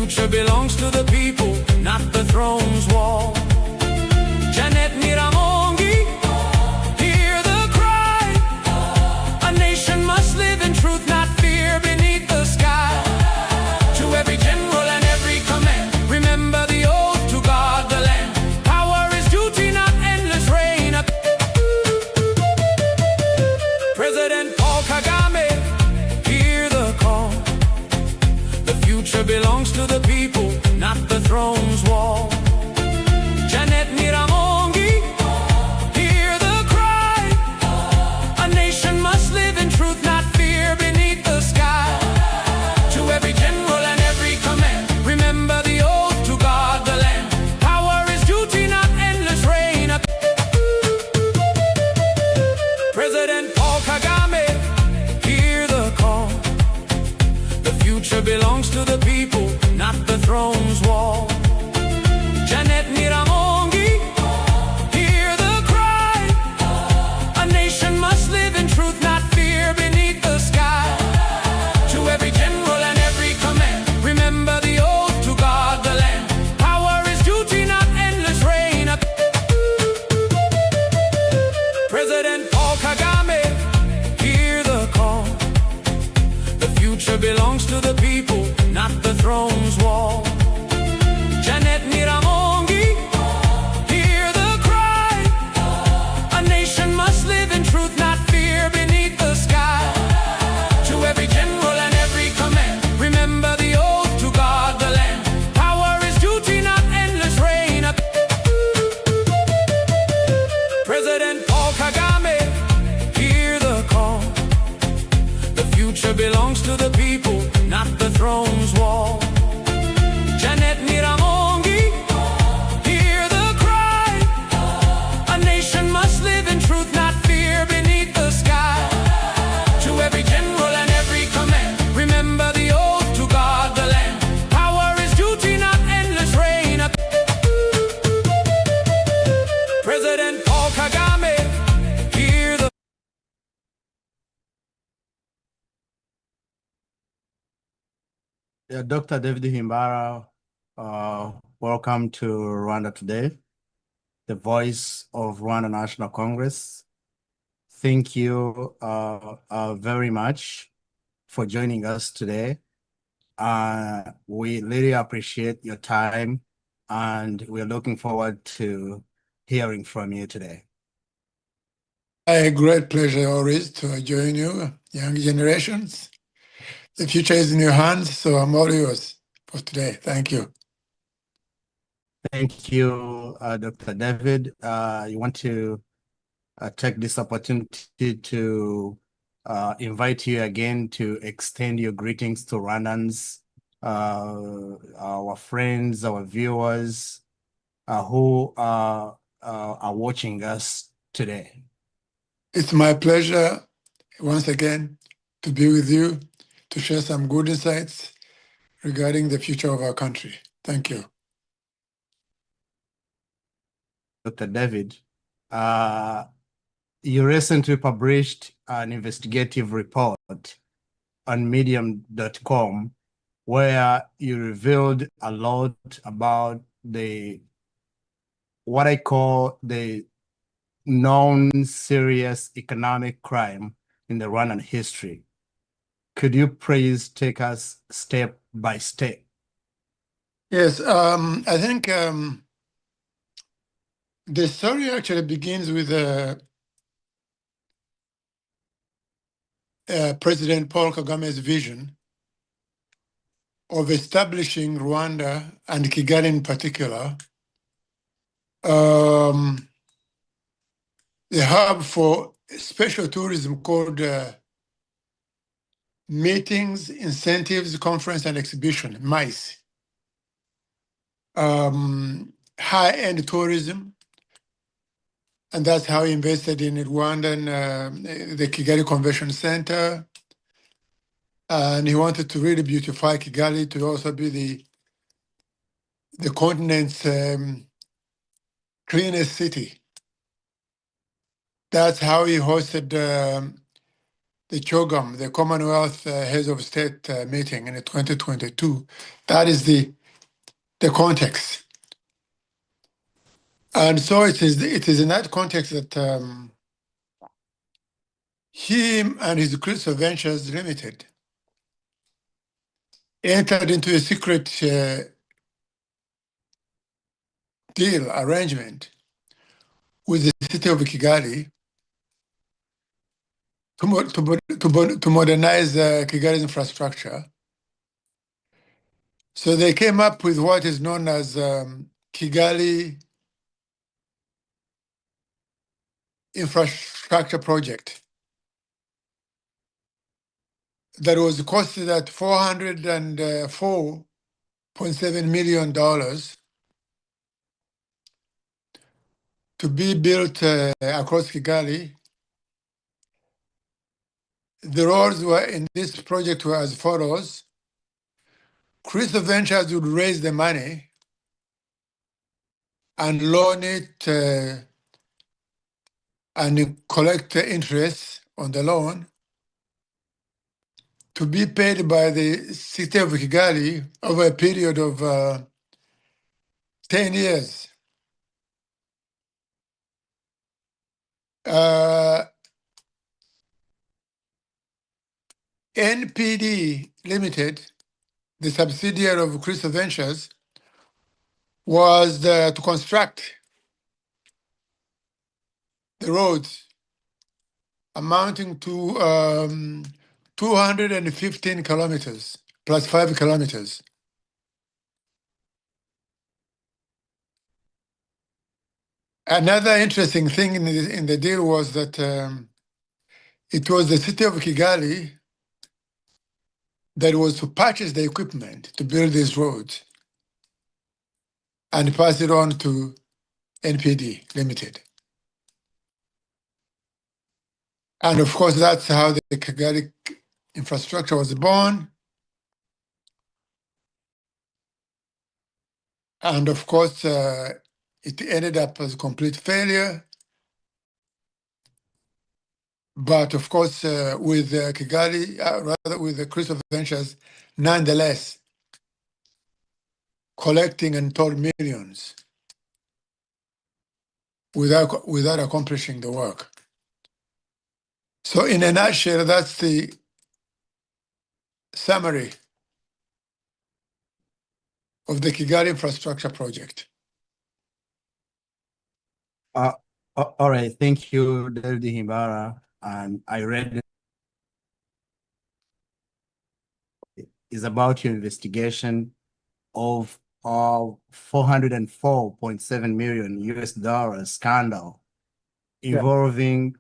future belongs to the people, not the throne's wall. Janet Miramongi, hear the cry. A nation must live in truth, not fear, beneath the sky. To every general and every command, remember the oath to guard the land. Power is duty, not endless reign. President Paul Kagame, hear the call. The future belongs to the people, not the throne's wall. Janet Miramongi, hear the cry. A nation must live in truth, not fear, beneath the sky. To every general and every command, remember the oath to guard the land. Power is duty, not endless reign. President Paul Kagame, hear the call. The future belongs to the people, not the throne's wall. Janet Miramongi, hear the cry. A nation must live in truth, not fear, beneath the sky. To every general and every command, remember the oath to guard the land. Power is duty, not endless reign. President Paul Kagame, hear the call. The future belongs to the people, not the throne's wall. Janet Miramongi, hear the cry. A nation must live in truth, not fear, beneath the sky. To every general and every command, remember the oath to guard the land. Power is duty, not endless reign. President Paul Kagame, hear the call. The future belongs to the people, not the throne's wall. Janet Miramongi, hear the cry. A nation must live in truth, not fear, beneath the sky. To every general and every command, remember the oath to guard the land. Power is duty, not endless reign. President Paul Kagame, hear the Dr. David Himbara, welcome to Rwanda Today, the voice of Rwanda National Congress. Thank you very much for joining us today. We really appreciate your time, and we're looking forward to hearing from you today. A great pleasure always to join you, young generations. The future is in your hands, so I'm all yours for today. Thank you. Thank you, Dr. David. You want to take this opportunity to invite you again to extend your greetings to Rwandans, our friends, our viewers who are watching us today. It's my pleasure once again to be with you, to share some good insights regarding the future of our country. Thank you. Dr. David, you recently published an investigative report on medium.com where you revealed a lot about what I call the known serious economic crime in the Rwandan history. Could you please take us step by step? Yes, I think the story actually begins with President Paul Kagame's vision of establishing Rwanda, and Kigali in particular, the hub for special tourism called Meetings, Incentives, Conference, and Exhibition, MICE. High-end tourism, and that's how he invested in Rwanda and the Kigali Convention Center. And he wanted to really beautify Kigali to also be the continent's cleanest city. That's how he hosted the the CHOGM, the Commonwealth Heads of State meeting in 2022. That is the context. And so it is in that context that him and his Crystal Ventures Limited entered into a secret deal arrangement with the city of Kigali to modernize Kigali's infrastructure. So they came up with what is known as Kigali Infrastructure Project that was costed at $404.7 million to be built across Kigali. The roads were in this project were as follows. Crystal Ventures would raise the money and loan it and collect the interest on the loan to be paid by the city of Kigali over a period of 10 years. NPD Limited, the subsidiary of Crystal Ventures, was to construct the roads amounting to 215 kilometers plus 5 kilometers. Another interesting thing in the deal was that it was the city of Kigali that was to purchase the equipment to build these roads and pass it on to NPD Limited. And of course, that's how the Kigali infrastructure was born. And of course, it ended up as a complete failure. But of course, with Kigali, rather with the Crystal Ventures, nonetheless, collecting untold millions without accomplishing the work. So in a nutshell, that's the summary of the Kigali infrastructure project. All right, thank you, David Himbara. And I read is about your investigation of 404.7 million US dollar scandal involving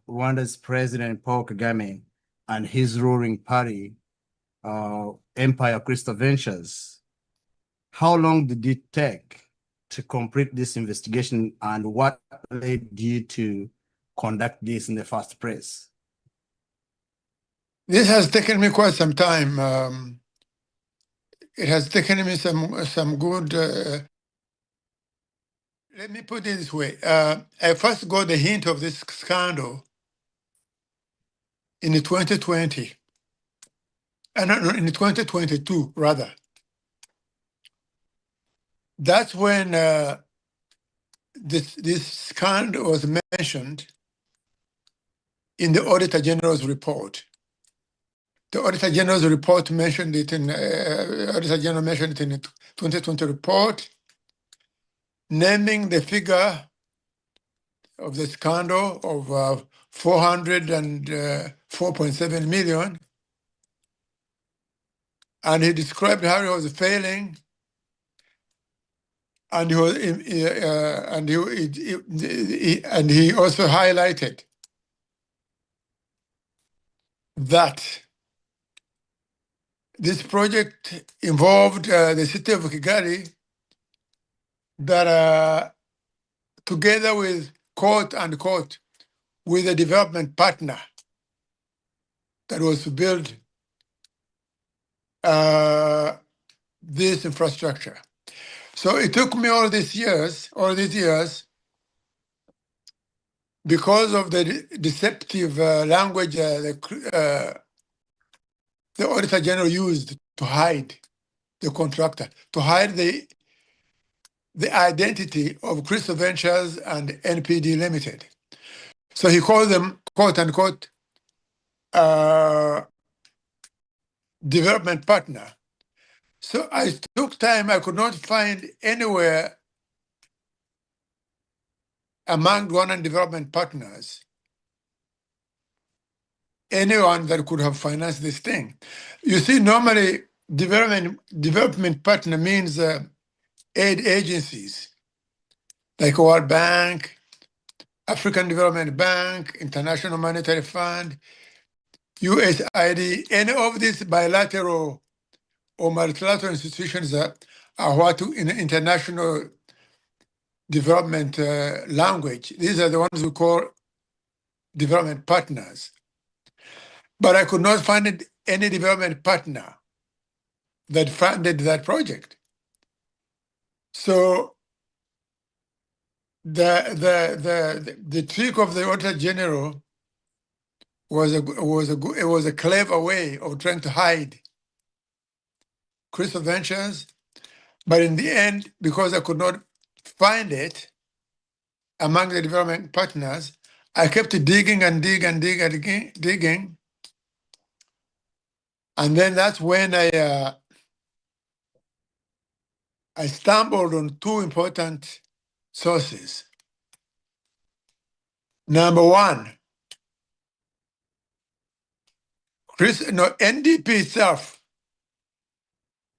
Rwanda's President Paul Kagame and his ruling party, Empire Crystal Ventures. How long did it take to complete this investigation, and what led you to conduct this in the first place? This has taken me quite some time. It has taken me some good. Let me put it this way. I first got the hint of this scandal in 2020, and in 2022 rather. That's when this scandal was mentioned in the Auditor General's report. The Auditor General's report mentioned it in Auditor General mentioned it in the 2020 report, naming the figure of the scandal of 404.7 million, and he described how he was failing, and he was and he also highlighted that this project involved the city of Kigali that together with quote unquote with a development partner that was to build this infrastructure. So it took me all these years because of the deceptive language the Auditor General used to hide the contractor, to hide the identity of Crystal Ventures and NPD Limited. So he called them, quote unquote, development partner. So I took time, I could not find anywhere among Rwandan development partners anyone that could have financed this thing. You see, normally development partner means aid agencies like World Bank, African Development Bank, International Monetary Fund, USAID, any of these bilateral or multilateral institutions are what in international development language. These are the ones we call development partners. But I could not find any development partner that funded that project. So the trick of the Auditor General was a clever way of trying to hide Crystal Ventures, but in the end, because I could not find it among the development partners, I kept digging and digging, and then that's when I stumbled on two important sources. Number one, NDP itself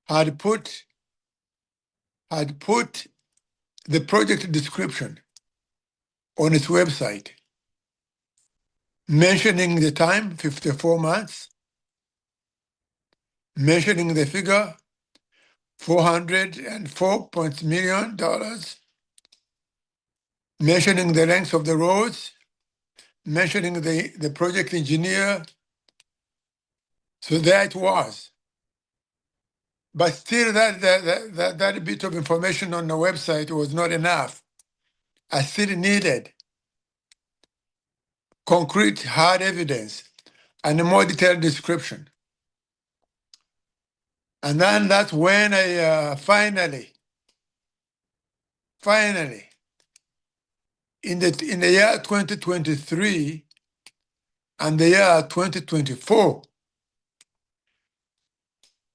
had put the project description on its website, mentioning the time, 54 months, mentioning the figure, $404 million, mentioning the length of the roads, mentioning the project engineer. So there it was. But still that bit of information on the website was not enough. I still needed concrete hard evidence and a more detailed description. And then that's when I finally, in the year 2023 and the year 2024,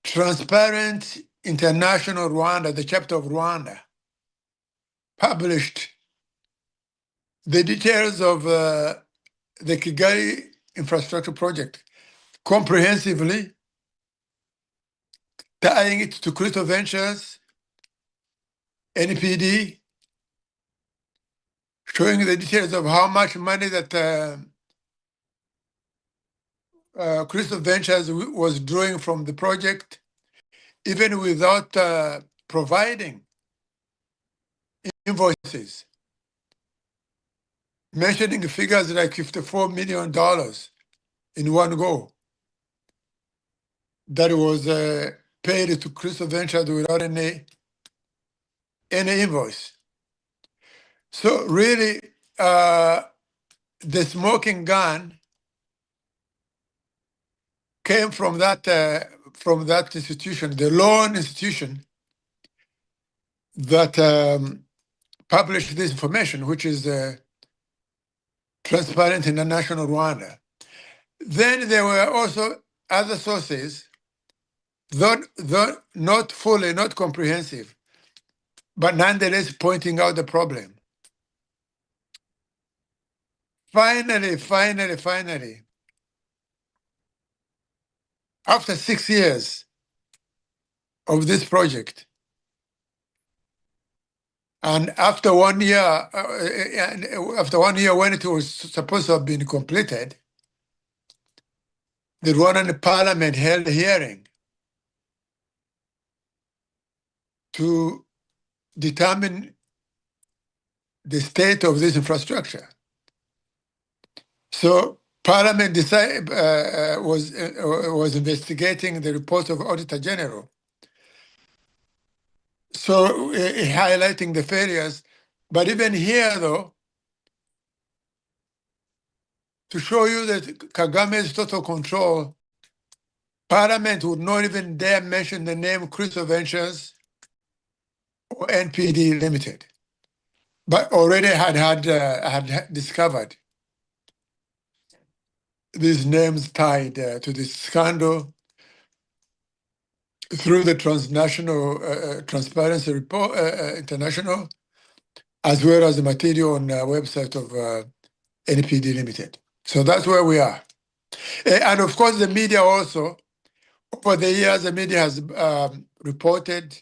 Transparent International Rwanda, the chapter of Rwanda, published the details of the Kigali infrastructure project comprehensively, tying it to Crystal Ventures, NPD, showing the details of how much money that Crystal Ventures was drawing from the project, even without providing invoices, mentioning figures like $54 million in one go that was paid to Crystal Ventures without any invoice. So really, the smoking gun came from that institution, the loan institution that published this information, which is Transparent International Rwanda. Then there were also other sources, though not fully, not comprehensive, but nonetheless pointing out the problem. Finally, after 6 years of this project, and after 1 year, when it was supposed to have been completed, the Rwandan parliament held a hearing to determine the state of this infrastructure. So Parliament was investigating the report of Auditor General. So highlighting the failures, but even here though, to show you that Kagame's total control, Parliament would not even dare mention the name Crystal Ventures or NPD Limited, but already had discovered these names tied to this scandal through the transnational Transparency Report International, as well as the material on the website of NPD Limited. So that's where we are. And of course, the media also, over the years, the media has reported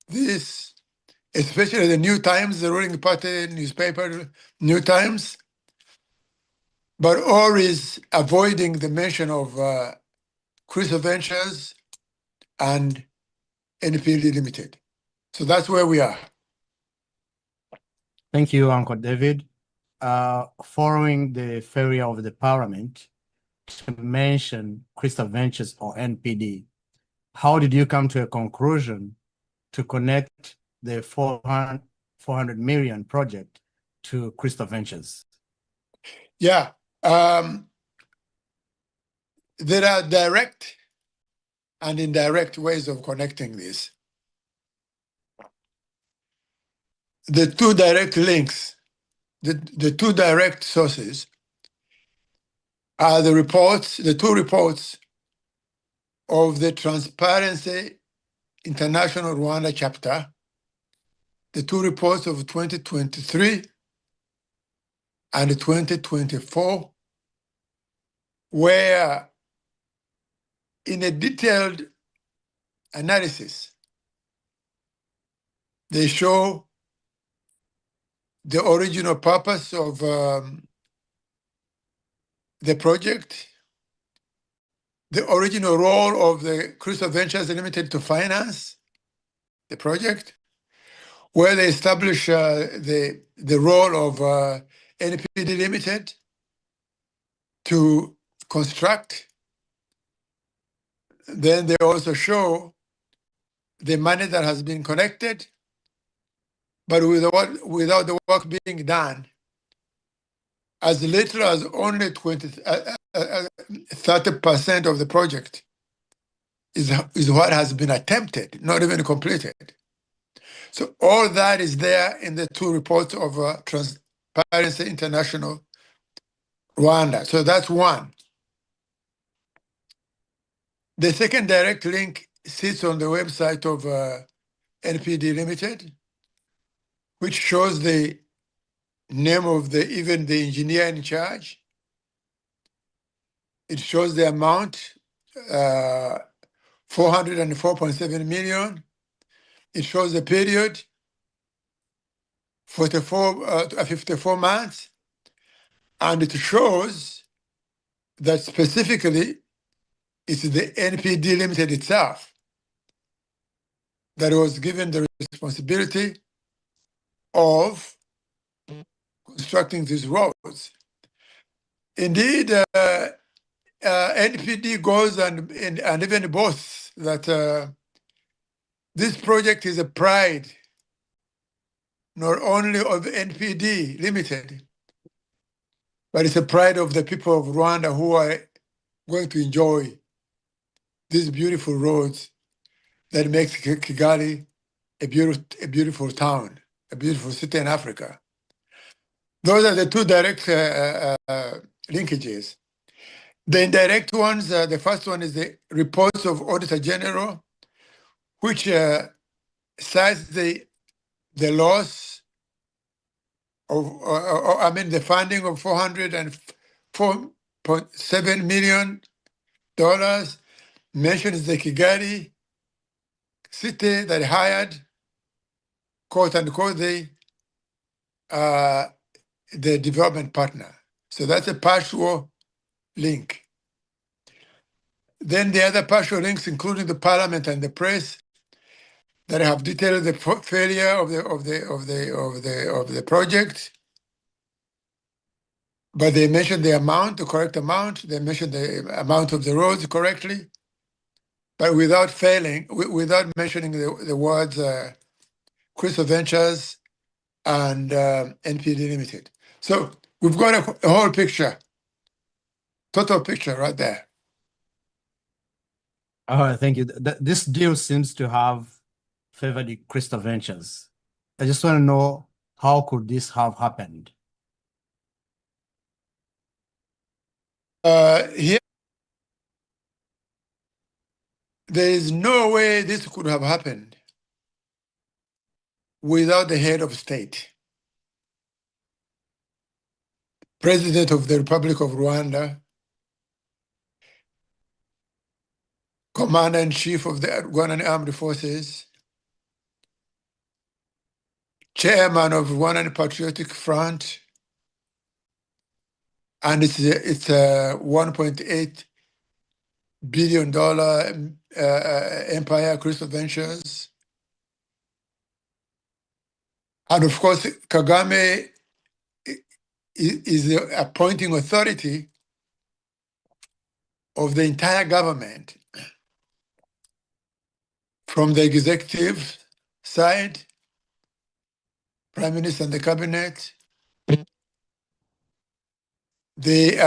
this, especially the New Times, the ruling party newspaper, New Times, but always avoiding the mention of Crystal Ventures and NPD Limited. So that's where we are. Thank you, Uncle David. Following the failure of the Parliament to mention Crystal Ventures or NPD, how did you come to a conclusion to connect the 400 million project to Crystal Ventures? Yeah. There are direct and indirect ways of connecting this. The two direct links, the two direct sources are the reports, the two reports of the Transparency International Rwanda chapter, the two reports of 2023 and 2024, where in a detailed analysis, they show the original purpose of the project, the original role of the Crystal Ventures Limited to finance the project, where they establish the role of NPD Limited to construct. Then they also show the money that has been collected, but without the work being done, as little as only 30% of the project is what has been attempted, not even completed. So all that is there in the two reports of Transparency International Rwanda. So that's one. The second direct link sits on the website of NPD Limited, which shows the name of even the engineer in charge. It shows the amount, 404.7 million. It shows the period, 54 months, and it shows that specifically it's the NPD Limited itself that was given the responsibility of constructing these roads. Indeed, NPD goes and even boasts that this project is a pride not only of NPD Limited, but it's a pride of the people of Rwanda who are going to enjoy these beautiful roads that makes Kigali a beautiful town, a beautiful city in Africa. Those are the two direct linkages. The indirect ones, the first one is the reports of Auditor General, which cites the loss of, the funding of $404.7 million, mentions the Kigali city that hired, quote unquote, the development partner. So that's a partial link. Then the other partial links, including the Parliament and the press, that have detailed the failure of the project, but they mentioned the amount, the correct amount. They mentioned the amount of the roads correctly, but without mentioning the words Crystal Ventures and NPD Limited. So we've got a whole picture total picture right there. All right, thank you. This deal seems to have favored the Crystal Ventures. I just want to know, how could this have happened? Here, there is no way this could have happened without the head of state, President of the Republic of Rwanda, Commander-in-Chief of the Rwandan Armed Forces, Chairman of Rwandan Patriotic Front, and it's a $1.8 billion empire, Crystal Ventures. And of course, Kagame is the appointing authority of the entire government, from the executive side, Prime Minister and the cabinet, the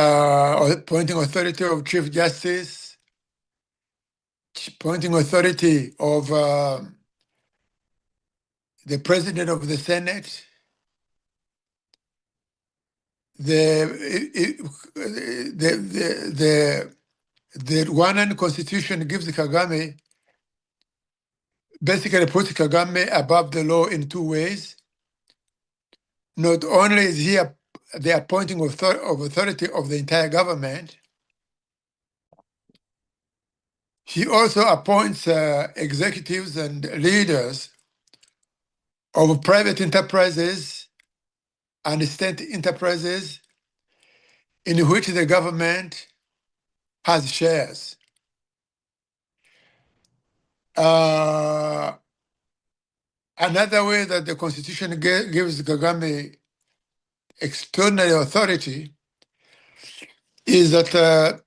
appointing authority of Chief Justice, appointing authority of the President of the Senate, the Rwandan Constitution gives Kagame, basically puts Kagame above the law in two ways. Not only is he the appointing authority of the entire government, he also appoints executives and leaders of private enterprises and state enterprises in which the government has shares. Another way that the Constitution gives Kagame extraordinary authority is that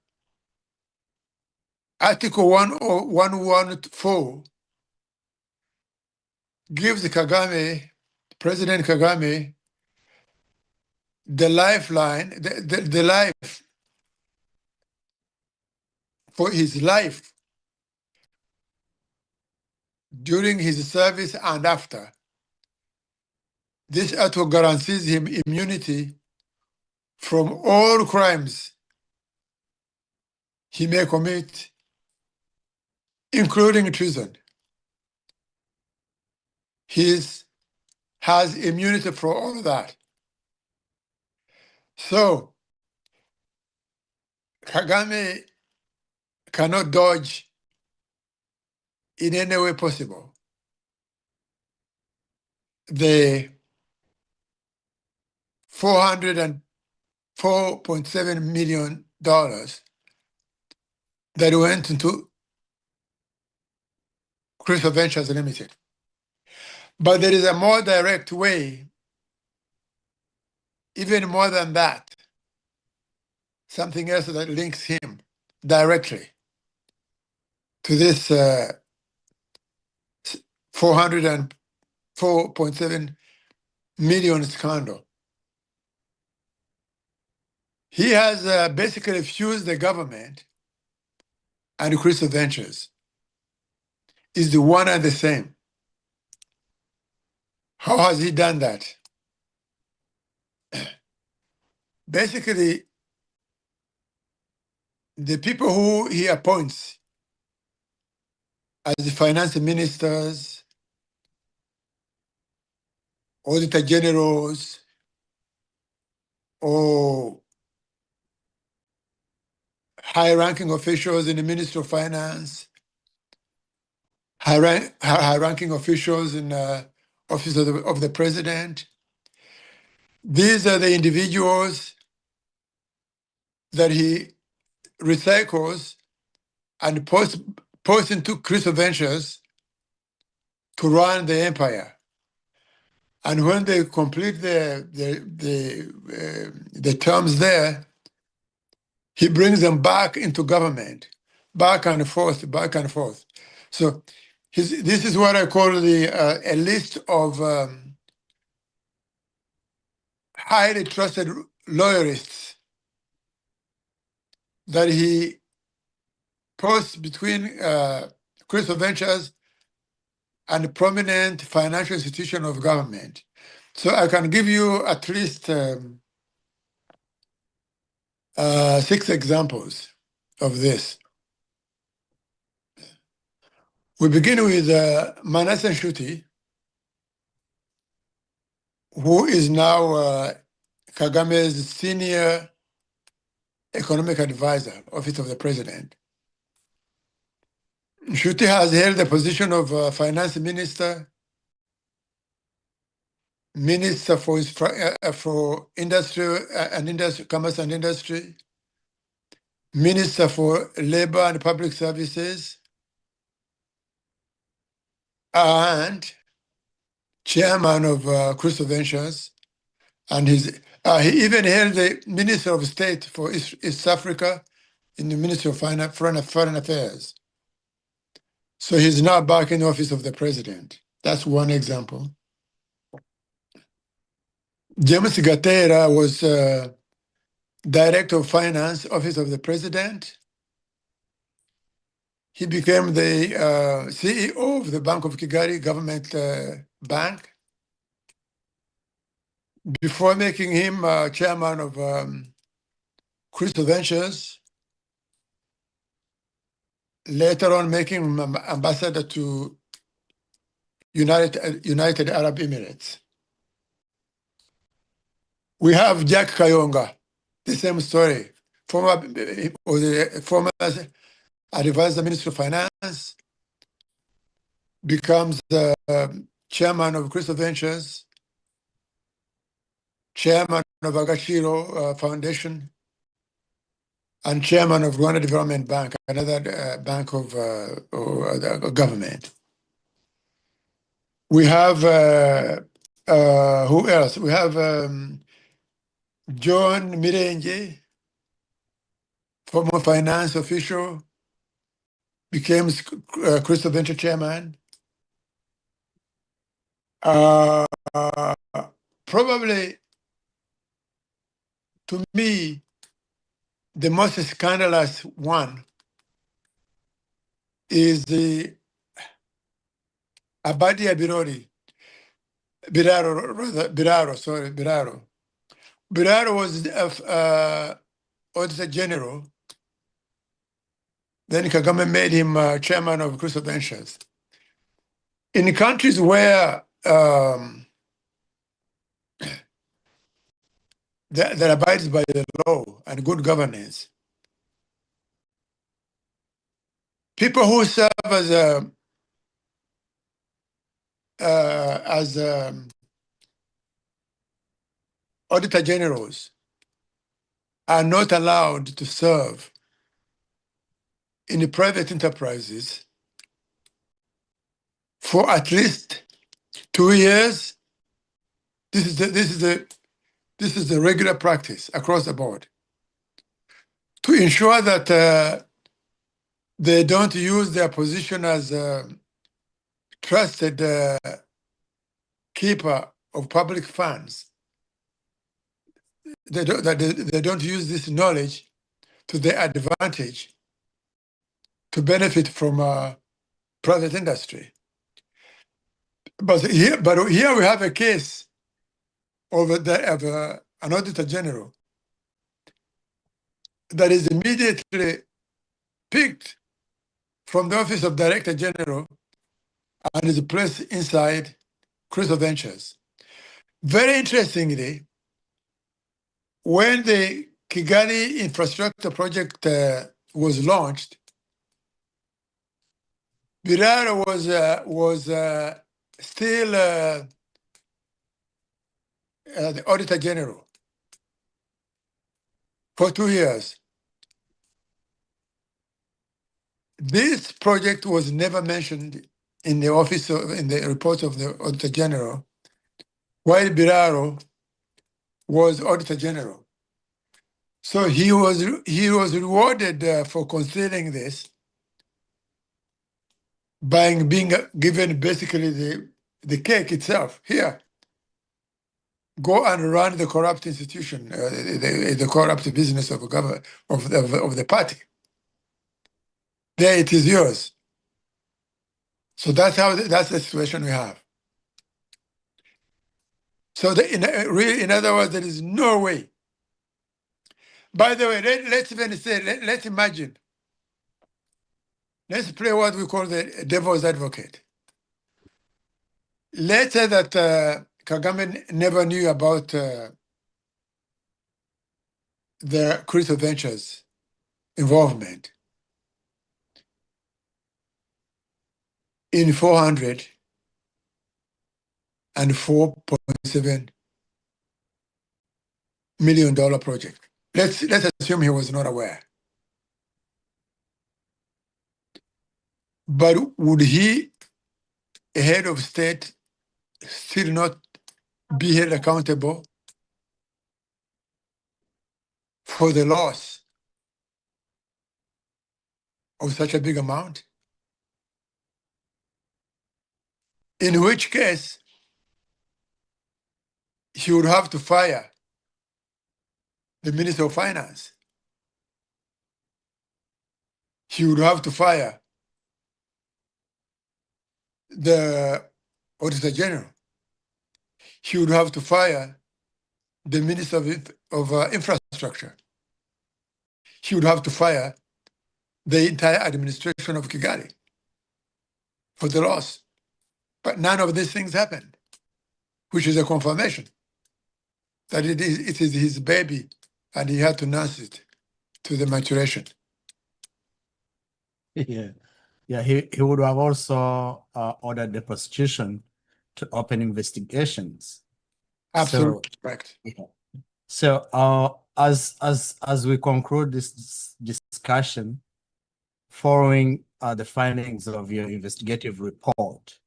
Article 114 gives Kagame, President Kagame, the lifeline, the life for his life during his service and after. This article guarantees him immunity from all crimes he may commit, including treason. He has immunity for all of that. So Kagame cannot dodge in any way possible the $404.7 million that went into Crystal Ventures Limited. But there is a more direct way, even more than that, something else that links him directly to this $404.7 million scandal. He has basically fused the government and Crystal Ventures. Is the one and the same. How has he done that? Basically, the people who he appoints as the finance ministers, auditor generals, or high-ranking officials in the Ministry of Finance, high-ranking officials in the Office of the President. These are the individuals that he recycles and posts into Crystal Ventures to run the empire. And when they complete the terms there, he brings them back into government, back and forth, back and forth. So this is what I call a list of highly trusted loyalists that he posts between Crystal Ventures and a prominent financial institution of government. So I can give you at least 6 examples of this. We begin with Manasseh Shuti, who is now Kagame's senior economic advisor, Office of the President. Shuti has held the position of finance minister, minister for industry and industry, commerce and industry, minister for labor and public services, and chairman of Crystal Ventures, and he even held the Minister of State for East Africa in the Ministry of Foreign Affairs. So he's now back in the office of the president. That's one example. James Gatera was Director of Finance, Office of the President. He became the CEO of the Bank of Kigali government bank before making him chairman of Crystal Ventures, later on making him ambassador to United Arab Emirates. We have Jack Kayonga, the same story. Former advisor Minister of Finance, becomes the chairman of Crystal Ventures, chairman of Agashiro Foundation, and chairman of Rwanda Development Bank, another bank of government. We have, who else? We have John Mirenge, former finance official, became Crystal Venture chairman. Probably, to me, the most scandalous one is the Abadia Biraro. Biraro was Auditor General. Then Kagame made him chairman of Crystal Ventures. In countries where that abides by the law and good governance, people who serve as auditor generals are not allowed to serve in the private enterprises for at least 2 years. This is the regular practice across the board to ensure that they don't use their position as a trusted keeper of public funds. They don't use this knowledge to their advantage to benefit from private industry. But here we have a case of an auditor general that is immediately picked from the office of director general and is placed inside Crystal Ventures. Very interestingly, when the Kigali infrastructure project was launched, Biraro was still the auditor general for 2 years. This project was never mentioned in the in the report of the auditor general, while Biraro was auditor general. So he was rewarded for concealing this by being given basically the cake itself. Here, go and run the corrupt institution, the corrupt business of government of the party. There it is yours. So that's the situation we have. So in other words, there is no way. By the way, let's even say, let's imagine. Let's play what we call the devil's advocate. Let's say that Kagame never knew about the Crypto Ventures involvement in $404.7 million project. Let's assume he was not aware. But would he, a head of state, still not be held accountable for the loss of such a big amount? In which case, he would have to fire the Minister of Finance. He would have to fire the Auditor General. He would have to fire the Minister of Infrastructure. He would have to fire the entire administration of Kigali for the loss. But none of these things happened, which is a confirmation that it is his baby and he had to nurse it to the maturation. Yeah. Yeah, he would have also ordered the prosecution to open investigations. Absolutely correct. Yeah. So as we conclude this discussion, following the findings of your investigative report,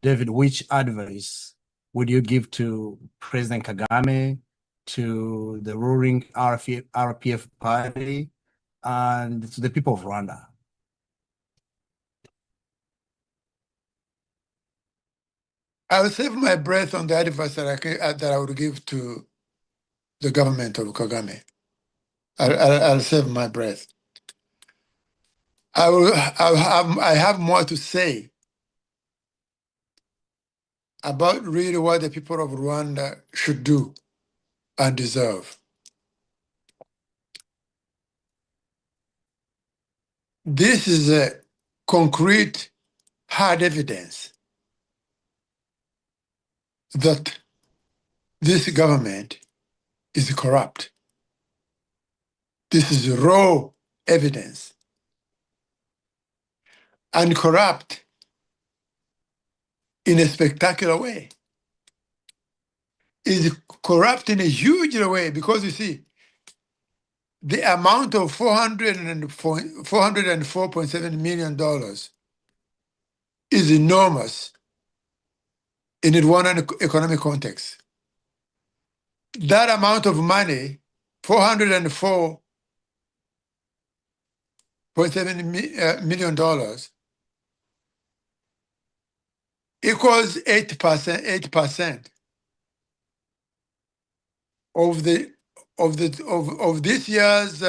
David, which advice would you give to President Kagame, to the ruling RPF party, and to the people of Rwanda? I will save my breath on the advice that I would give to the government of Kagame. I'll save my breath. I have more to say about really what the people of Rwanda should do and deserve. This is a concrete, hard evidence that this government is corrupt. This is raw evidence. And corrupt in a spectacular way. Is corrupt in a huge way because you see, the amount of $404.7 million is enormous in Rwandan economic context. That amount of money, $404.7 million, equals 8% of this year's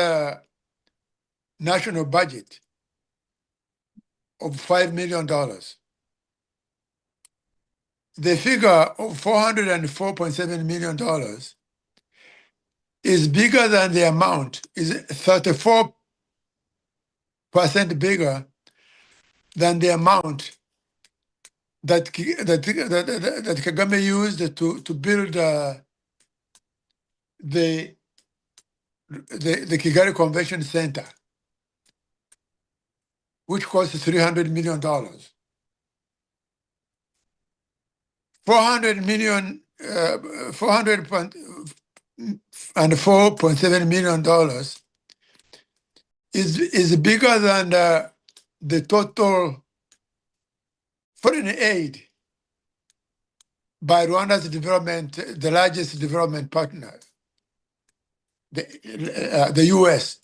national budget of $5 million. The figure of $404.7 million is bigger than the amount, is 34% bigger than the amount that Kagame used to build the Kigali Convention Center, which cost $300 million. $404.7 million is bigger than the total foreign aid by Rwanda's development, the largest development partner, the US,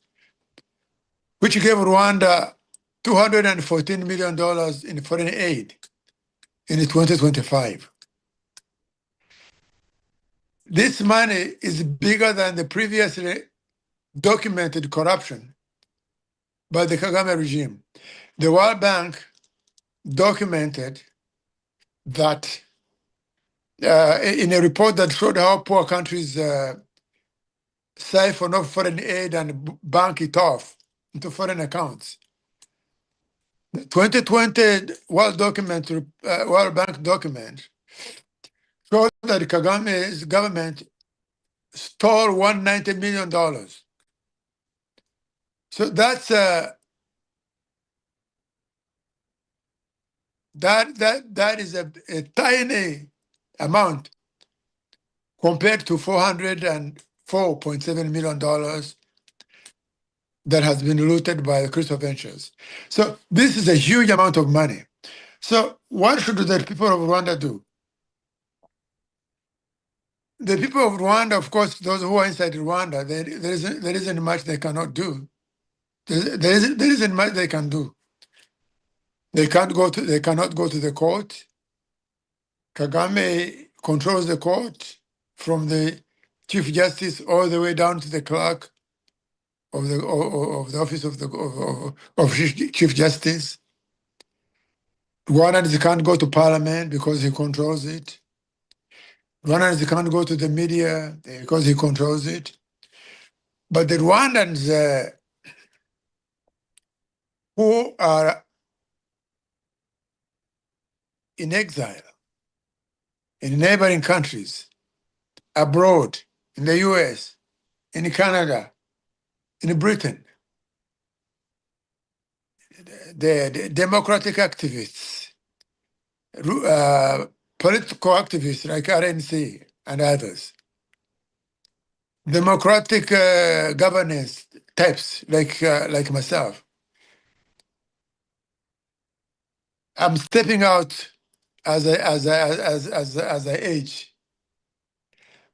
which gave Rwanda $214 million in foreign aid in 2025. This money is bigger than the previously documented corruption by the Kagame regime. The World Bank documented that in a report that showed how poor countries siphon off foreign aid and bank it off into foreign accounts. The 2020 World Bank document showed that Kagame's government stole $190 million. So that's that is a tiny amount compared to $404.7 million that has been looted by the Crystal Ventures. So this is a huge amount of money. So what should the people of Rwanda do? The people of Rwanda, of course, those who are inside Rwanda, there isn't much they cannot do. There isn't much they can do. They cannot go to the court. Kagame controls the court from the Chief Justice all the way down to the clerk of the office of Chief Justice. Rwandans can't go to Parliament because he controls it. Rwandans can't go to the media because he controls it. But the Rwandans who are in exile in neighboring countries, abroad, in the US, in Canada, in Britain, the democratic activists, political activists like RNC and others, democratic governance types like myself. I'm stepping out as I age,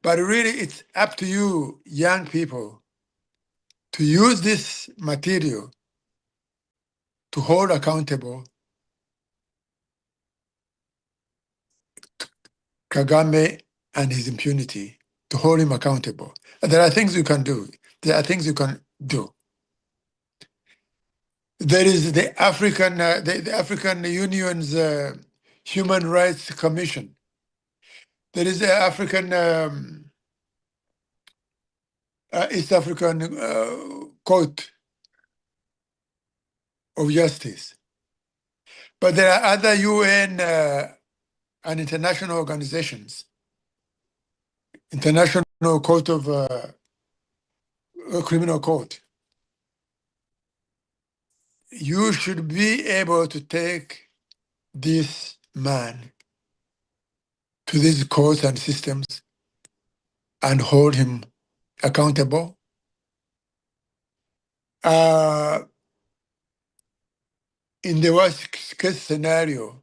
but really it's up to you, young people, to use this material to hold accountable Kagame and his impunity, to hold him accountable. And there are things you can do. There are things you can do. There is the African Union's Human Rights Commission. There is the African East African Court of Justice. But there are other UN and international organizations. International Court of Criminal Court. You should be able to take this man to these courts and systems and hold him accountable. In the worst case scenario,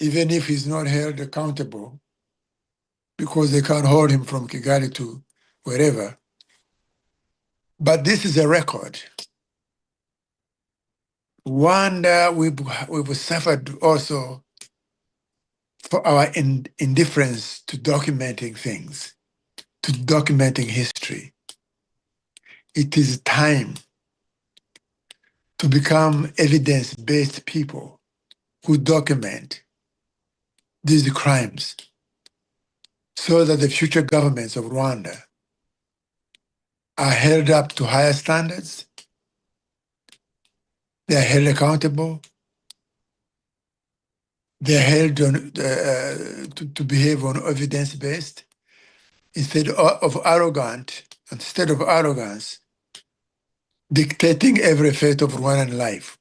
even if he's not held accountable, because they can't hold him from Kigali to wherever. But this is a record. Rwanda, we've suffered also for our indifference to documenting things, to documenting history. It is time to become evidence-based people who document these crimes so that the future governments of Rwanda are held up to higher standards, they are held accountable, they are held on, to behave on evidence-based instead of arrogance, dictating every fate of Rwandan life.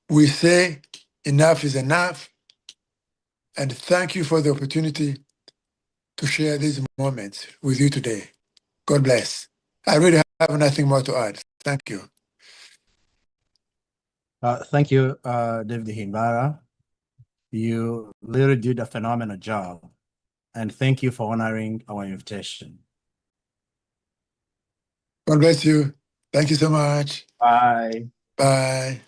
We say enough is enough, and thank you for the opportunity to share these moments with you today. God bless. I really have nothing more to add. Thank you. Thank you, David Himbara. You really did a phenomenal job, and thank you for honoring our invitation. God bless you. Thank you so much. Bye. Bye.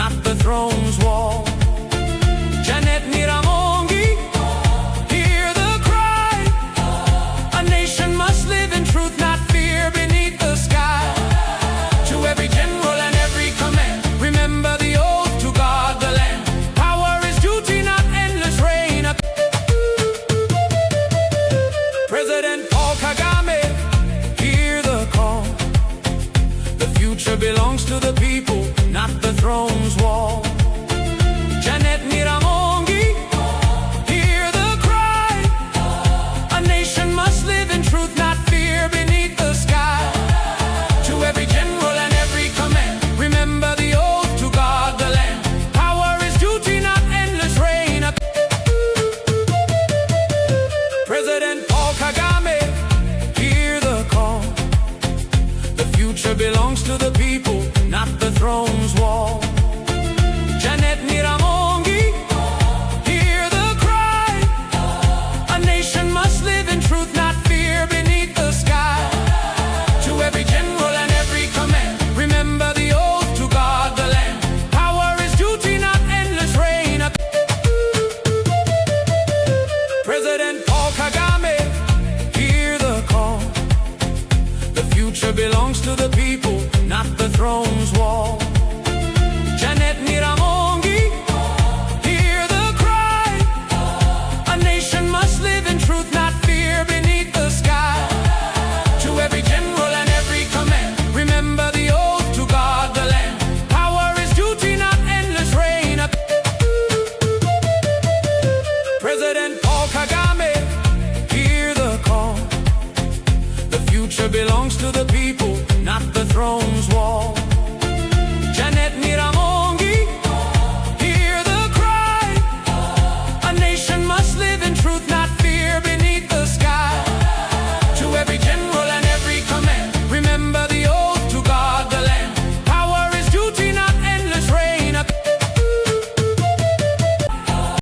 not the throne's wall. Janet Niramongi, hear the cry. A nation must live in truth, not fear, beneath the sky. To every general and every command, remember the oath to guard the land. Power is duty, not endless reign. President Paul Kagame, hear the call. The future belongs to the people, not the throne's wall. Janet Niramongi, hear the cry. A nation must live in truth, not fear, beneath the sky. To every general and every command, remember the oath to guard the land. Power is duty, not endless reign. President Paul Kagame, hear the call. The future belongs to the people, not the throne's wall. Janet Niramongi, hear the cry. A nation must live in truth, not fear, beneath the sky. To every general and every command, remember the oath to guard the land. Power is duty, not endless reign. President Paul Kagame, hear the call. The future belongs to the people, not the throne's wall. Janet Niramongi, hear the cry. A nation must live in truth, not fear, beneath the sky. To every general and every command, remember the oath to guard the land. Power is duty, not endless reign. President Paul Kagame, hear the call. The future belongs to the people, not the throne's wall.